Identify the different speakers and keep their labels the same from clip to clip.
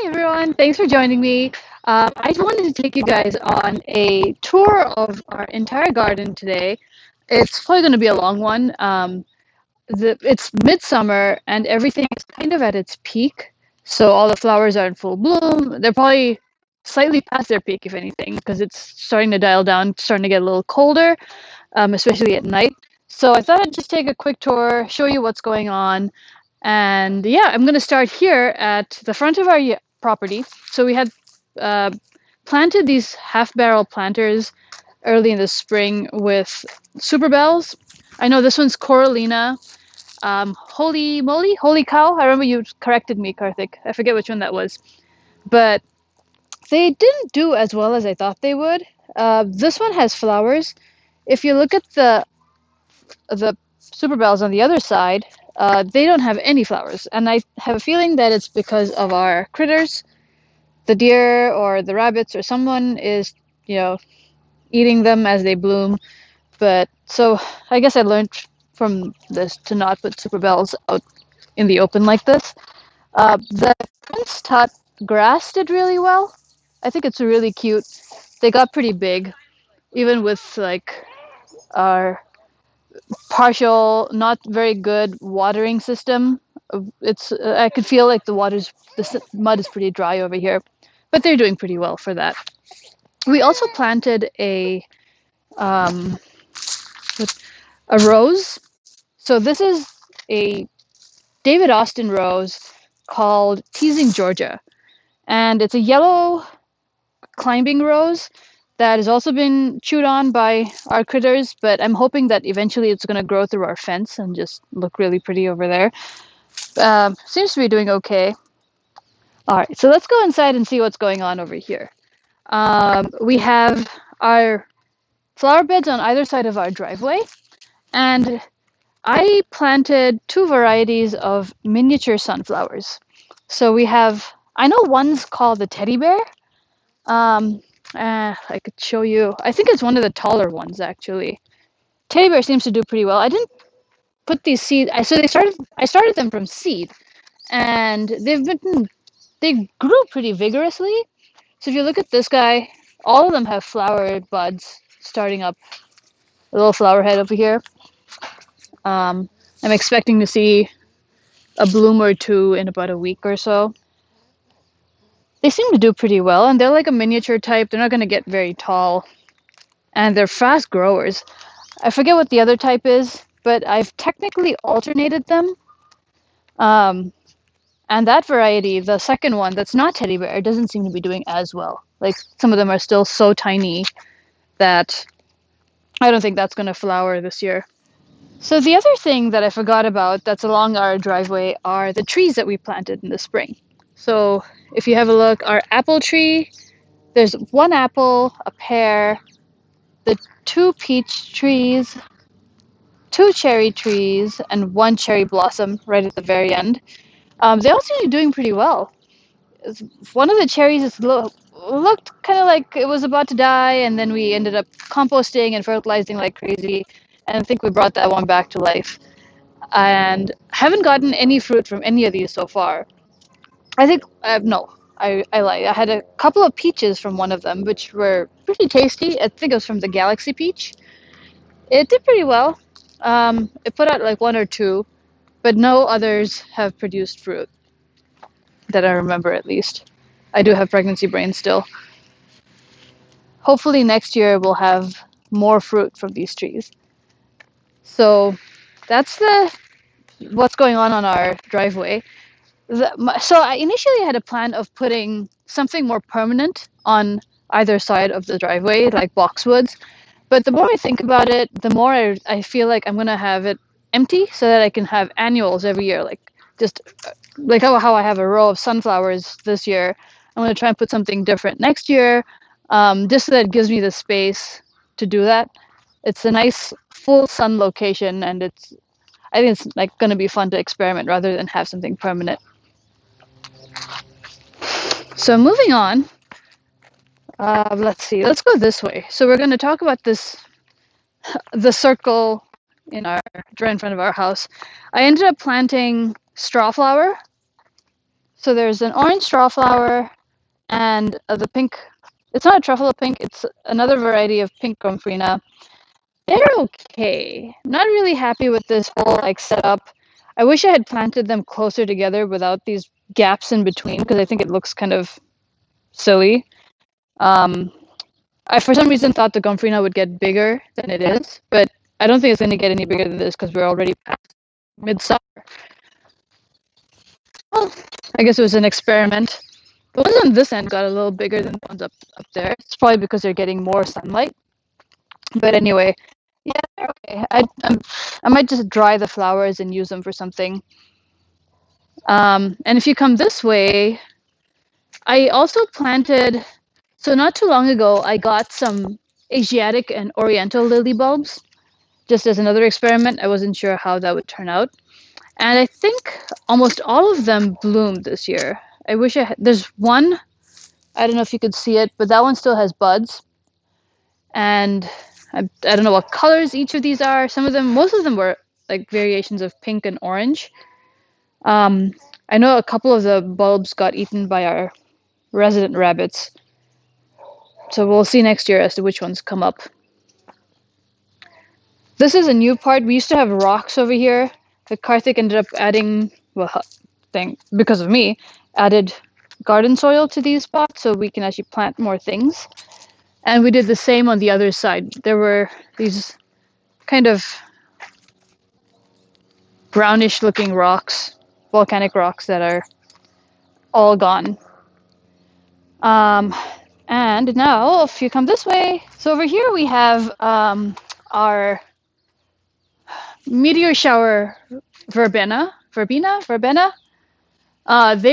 Speaker 1: Hi, everyone. Thanks for joining me. I just wanted to take you guys on a tour of our entire garden today. It's probably going to be a long one. It's midsummer and everything is kind of at its peak. So all the flowers are in full bloom. They're probably slightly past their peak, if anything, because it's starting to dial down, starting to get a little colder, especially at night. So I thought I'd just take a quick tour, show you what's going on. And yeah, I'm going to start here at the front of our property. So we had uh, planted these half barrel planters early in the spring with super bells. I know this one's Coralina. Holy moly, holy cow. I remember you corrected me, Karthik. I forget which one that was. But they didn't do as well as I thought they would. This one has flowers. If you look at the super bells on the other side, they don't have any flowers. And I have a feeling that it's because of our critters, the deer or the rabbits or someone is, you know, eating them as they bloom. But so I guess I learned from this to not put super bells out in the open like this. The Prince Tut grass did really well. I think it's really cute. They got pretty big, even with like our partial, not very good watering system. It's I could feel like the mud is pretty dry over here, but they're doing pretty well for that. We also planted um, a rose. So this is a David Austin rose called Teasing Georgia, and it's a yellow climbing rose that has also been chewed on by our critters, but I'm hoping that eventually it's going to grow through our fence and just look really pretty over there. Seems to be doing okay. All right, so let's go inside and see what's going on over here. We have our flower beds on either side of our driveway, and I planted two varieties of miniature sunflowers. So we have, I know one's called the teddy bear. Um, I could show you. I think it's one of the taller ones actually. Teddy bear seems to do pretty well. I didn't put these seeds. So they started. I started them from seed, and they grew pretty vigorously. So if you look at this guy, all of them have flower buds starting up. A little flower head over here. Um, I'm expecting to see a bloom or two in about a week or so. They seem to do pretty well, and they're like a miniature type. They're not going to get very tall, and they're fast growers. I forget what the other type is, but I've technically alternated them. Um, and that variety, the second one that's not teddy bear, doesn't seem to be doing as well. Like some of them are still so tiny that I don't think that's going to flower this year. So the other thing that I forgot about that's along our driveway are the trees that we planted in the spring. So if you have a look, our apple tree, there's one apple, a pear, the two peach trees, two cherry trees, and one cherry blossom right at the very end. They all seem to be doing pretty well. One of the cherries looked kind of like it was about to die, and then we ended up composting and fertilizing like crazy, and I think we brought that one back to life. And haven't gotten any fruit from any of these so far. I think no, I lie. I had a couple of peaches from one of them, which were pretty tasty. I think it was from the Galaxy peach. It did pretty well. It put out like one or two, but no others have produced fruit that I remember at least. I do have pregnancy brain still. Hopefully next year we'll have more fruit from these trees. So that's the what's going on our driveway. So I initially had a plan of putting something more permanent on either side of the driveway, like boxwoods. But the more I think about it, the more I feel like I'm gonna have it empty so that I can have annuals every year, like just like how I have a row of sunflowers this year. I'm gonna try and put something different next year, just so that it gives me the space to do that. It's a nice full sun location, and I think it's like gonna be fun to experiment rather than have something permanent. So moving on, let's see. Let's go this way. So we're going to talk about the circle right in front of our house. I ended up planting straw flower. So there's an orange straw flower and the pink. It's not a truffalo pink. It's another variety of pink gomphrena. They're okay. Not really happy with this whole like setup. I wish I had planted them closer together without these gaps in between because I think it looks kind of silly. Um, I for some reason thought the gomphrena would get bigger than it is, but I don't think it's going to get any bigger than this because we're already past midsummer. Well, I guess it was an experiment. The ones on this end got a little bigger than the ones up there. It's probably because they're getting more sunlight. But anyway, yeah, they're okay. I might just dry the flowers and use them for something. And if you come this way, I also planted. So not too long ago, I got some Asiatic and Oriental lily bulbs just as another experiment. I wasn't sure how that would turn out. And I think almost all of them bloomed this year. I wish I had. There's one, I don't know if you could see it, but that one still has buds. And I don't know what colors each of these are. Some of them, most of them were like variations of pink and orange. Um, I know a couple of the bulbs got eaten by our resident rabbits. So we'll see next year as to which ones come up. This is a new part. We used to have rocks over here. But Karthik ended up adding, well, because of me, added garden soil to these spots so we can actually plant more things. And we did the same on the other side. There were these kind of brownish looking rocks, volcanic rocks that are all gone. And now, if you come this way, so over here we have our meteor shower verbena. They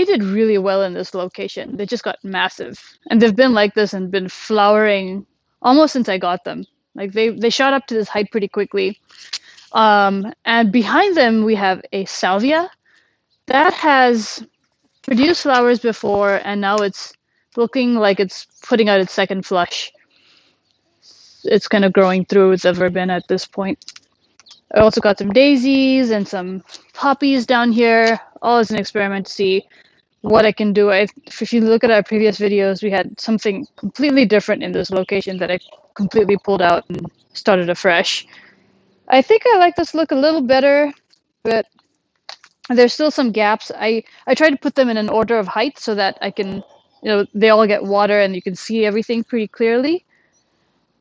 Speaker 1: did really well in this location. They just got massive, and they've been like this and been flowering almost since I got them. Like they shot up to this height pretty quickly. And behind them we have a salvia that has produced flowers before, and now it's looking like it's putting out its second flush. It's kind of growing through the verbena at this point. I also got some daisies and some poppies down here, all as an experiment to see what I can do. If you look at our previous videos, we had something completely different in this location that I completely pulled out and started afresh. I think I like this look a little better, but there's still some gaps. I try to put them in an order of height so that I can, they all get water and you can see everything pretty clearly.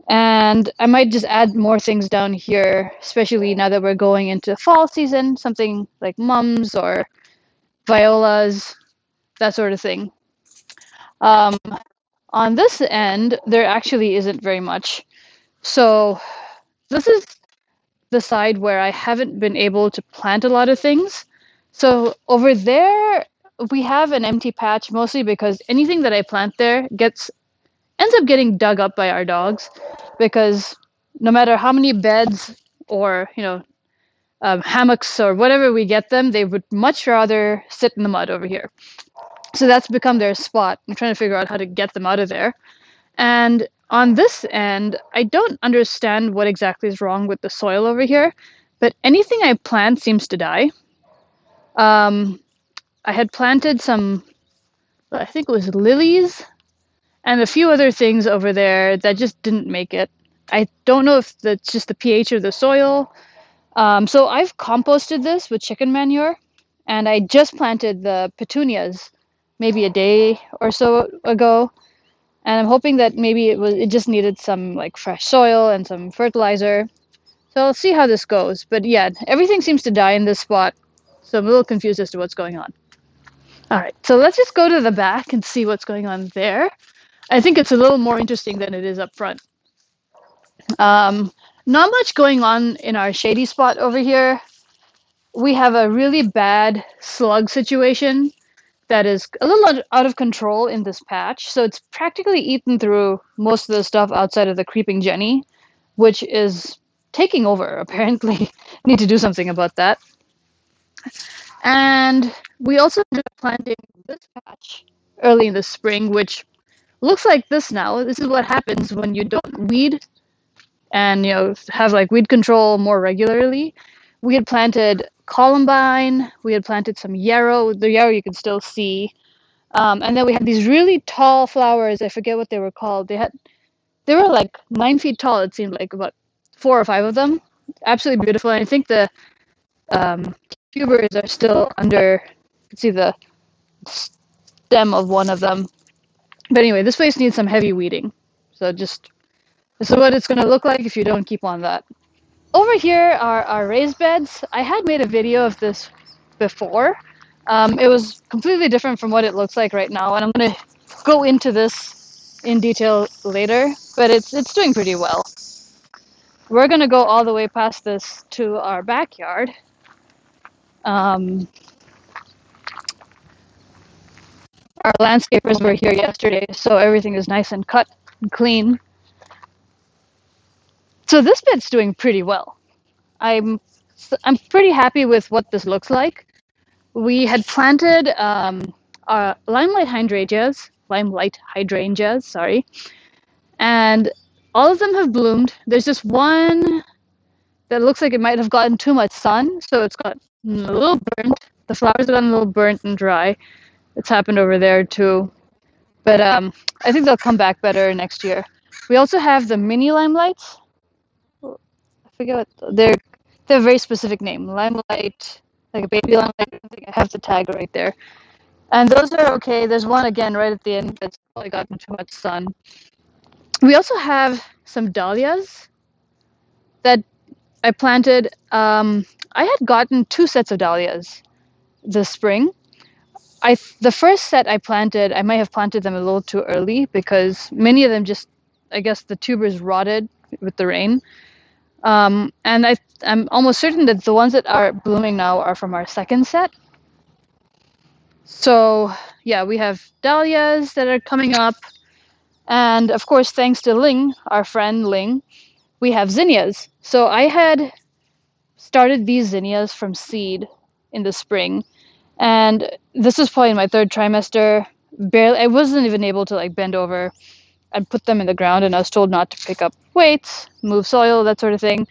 Speaker 1: And I might just add more things down here, especially now that we're going into fall season, something like mums or violas, that sort of thing. Um, on this end, there actually isn't very much. So this is the side where I haven't been able to plant a lot of things. So over there, we have an empty patch, mostly because anything that I plant there ends up getting dug up by our dogs, because no matter how many beds or hammocks or whatever we get them, they would much rather sit in the mud over here. So that's become their spot. I'm trying to figure out how to get them out of there. And on this end, I don't understand what exactly is wrong with the soil over here, but anything I plant seems to die. I had planted some, I think it was lilies, and a few other things over there that just didn't make it. I don't know if that's just the pH of the soil. So I've composted this with chicken manure, and I just planted the petunias maybe a day or so ago. And I'm hoping that maybe it just needed some like fresh soil and some fertilizer. So I'll see how this goes. But yeah, everything seems to die in this spot. So I'm a little confused as to what's going on. All right, so let's just go to the back and see what's going on there. I think it's a little more interesting than it is up front. Not much going on in our shady spot over here. We have a really bad slug situation that is a little out of control in this patch. So it's practically eaten through most of the stuff outside of the creeping Jenny, which is taking over, apparently. Need to do something about that. And we also ended up planting this patch early in the spring, which looks like this now. This is what happens when you don't weed and have like weed control more regularly. we had planted columbine, we had planted some yarrow. The yarrow you can still see. And then we had these really tall flowers. I forget what they were called. They were like 9 feet tall. It seemed like about 4 or 5 of them. Absolutely beautiful. And I think the tubers are still under. You can see the stem of one of them. But anyway, this place needs some heavy weeding. So just this is what it's going to look like if you don't keep on that. Over here are our raised beds. I had made a video of this before. It was completely different from what it looks like right now, and I'm going to go into this in detail later, but it's doing pretty well. We're going to go all the way past this to our backyard. Our landscapers were here yesterday, so everything is nice and cut and clean. So this bed's doing pretty well. I'm pretty happy with what this looks like. We had planted limelight hydrangeas, sorry, and all of them have bloomed. There's just one that looks like it might have gotten too much sun, so it's got a little burnt. The flowers have gotten a little burnt and dry. It's happened over there too, but I think they'll come back better next year. We also have the mini limelights. I forget what they're. They have a very specific name, limelight, like a baby limelight. I think I have the tag right there. And those are okay. There's one again right at the end that's probably gotten too much sun. We also have some dahlias that I planted. I had gotten 2 sets of dahlias this spring. The first set I planted, I might have planted them a little too early because many of them just, I guess the tubers rotted with the rain. And I'm almost certain that the ones that are blooming now are from our second set. So yeah, we have dahlias that are coming up. And of course, thanks to Ling, our friend Ling, we have zinnias. So I had started these zinnias from seed in the spring. And this is probably in my 3rd trimester. Barely, I wasn't even able to like bend over and put them in the ground. And I was told not to pick up weights, move soil, that sort of thing.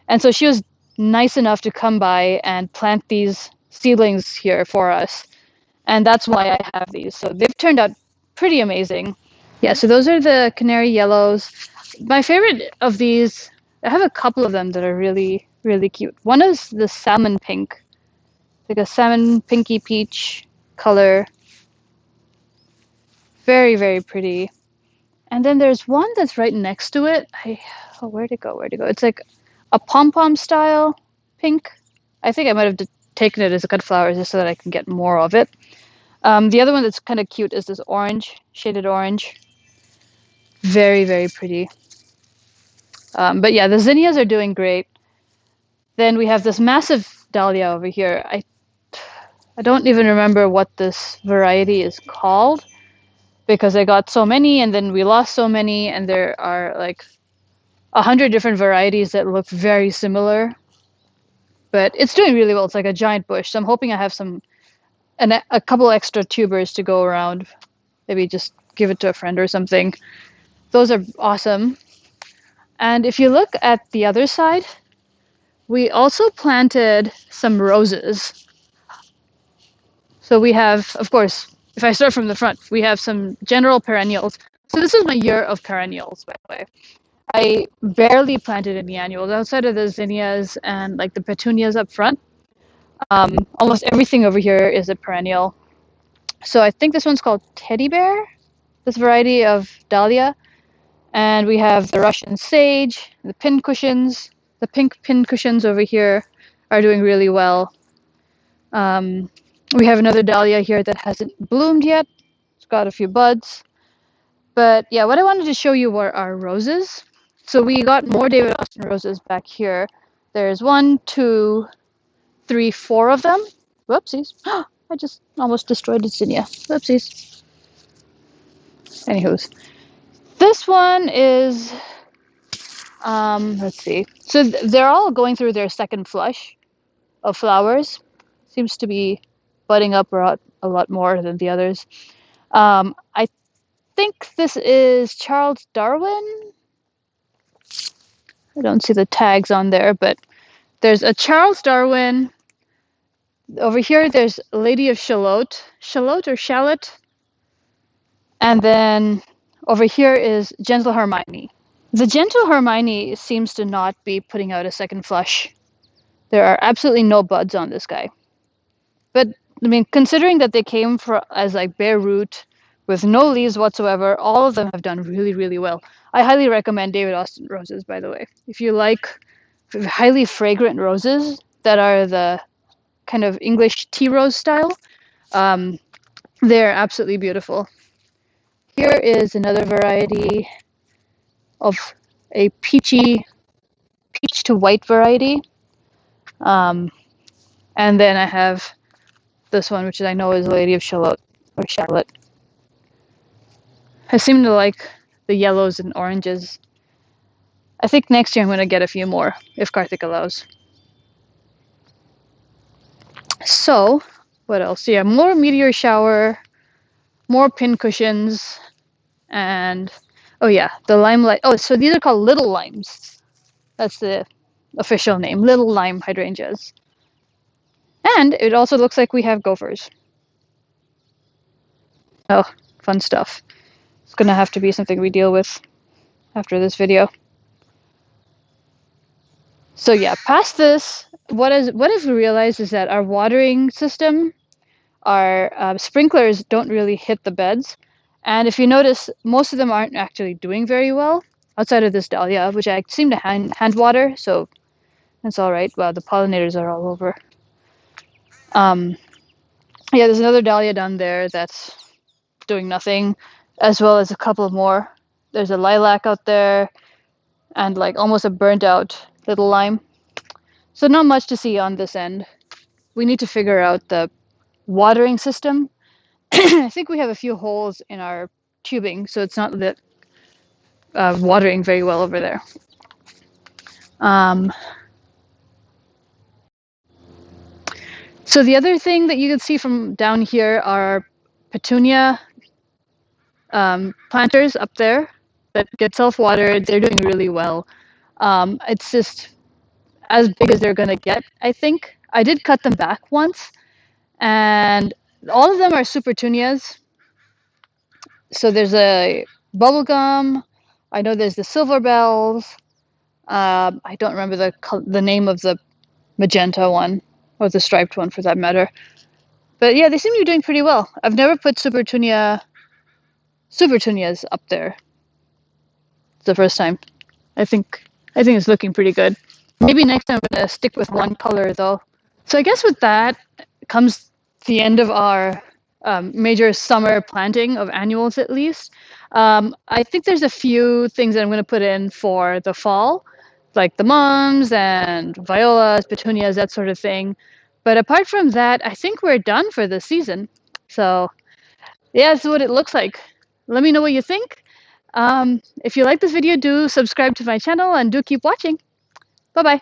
Speaker 1: And so she was nice enough to come by and plant these seedlings here for us. And that's why I have these. So they've turned out pretty amazing. Yeah, so those are the canary yellows. My favorite of these, I have a couple of them that are really, really cute. One is the salmon pink, like a salmon pinky peach color. Very, very pretty. And then there's one that's right next to it. Where'd it go? Where'd it go? It's like a pom-pom style pink. I think I might have taken it as a cut flower just so that I can get more of it. The other one that's kind of cute is this orange, shaded orange. Very, very pretty. But yeah, the zinnias are doing great. Then we have this massive dahlia over here. I don't even remember what this variety is called because I got so many and then we lost so many, and there are like 100 different varieties that look very similar. But it's doing really well. It's like a giant bush. So I'm hoping I have a couple extra tubers to go around. Maybe just give it to a friend or something. Those are awesome. And if you look at the other side, we also planted some roses. So we have, of course, if I start from the front, we have some general perennials. So this is my year of perennials, by the way. I barely planted any annuals outside of the zinnias and like the petunias up front. Almost everything over here is a perennial. So I think this one's called Teddy Bear, this variety of dahlia. And we have the Russian sage, the pin cushions. The pink pin cushions over here are doing really well. We have another dahlia here that hasn't bloomed yet. It's got a few buds. But yeah, what I wanted to show you were our roses. So we got more David Austin roses back here. There's 1, 2, 3, 4 of them. Whoopsies. I just almost destroyed its zinnia. Whoopsies. Anywho's. This one is, let's see. So they're all going through their second flush of flowers. Seems to be budding up a lot more than the others. I think this is Charles Darwin. I don't see the tags on there, but There's a Charles Darwin. Over here, there's Lady of Shalott. Shalott or Shallot. And then over here is Gentle Hermione. The Gentle Hermione seems to not be putting out a second flush. There are absolutely no buds on this guy. But I mean, considering that they came as like bare root with no leaves whatsoever, all of them have done really, really well. I highly recommend David Austin roses, by the way. If you like highly fragrant roses that are the kind of English tea rose style, they're absolutely beautiful. Here is another variety of a peach to white variety. And then I have this one, which I know is Lady of Shalott or Shallot. I seem to like the yellows and oranges. I think next year I'm going to get a few more, if Karthik allows. So, what else? Yeah, more meteor shower, more pin cushions, and oh yeah, the limelight. Oh, so these are called little limes. That's the official name, little lime hydrangeas. And it also looks like we have gophers. Oh, fun stuff. It's going to have to be something we deal with after this video. So yeah, past this, what I've realized is that our watering system, our sprinklers don't really hit the beds. And if you notice, most of them aren't actually doing very well outside of this dahlia, which I seem to hand water, so that's all right. Wow, the pollinators are all over. Yeah, there's another dahlia down there that's doing nothing, as well as a couple more. There's a lilac out there, and like almost a burnt out little lime. So not much to see on this end. We need to figure out the watering system. I think we have a few holes in our tubing, so it's not that watering very well over there. So the other thing that you can see from down here are petunia planters up there that get self-watered. They're doing really well. It's just as big as they're going to get, I think. I did cut them back once, and all of them are supertunias. So there's a bubblegum. I know there's the silver bells. I don't remember the name of the magenta one, or the striped one for that matter. But yeah, they seem to be doing pretty well. I've never put supertunias up there. It's the first time. I think it's looking pretty good. Maybe next time I'm gonna stick with one color though. So I guess with that comes the end of our major summer planting of annuals at least. I think there's a few things that I'm going to put in for the fall, like the mums and violas, petunias, that sort of thing. But apart from that, I think we're done for the season. So yeah, that's what it looks like. Let me know what you think. If you like this video, do subscribe to my channel and do keep watching. Bye-bye.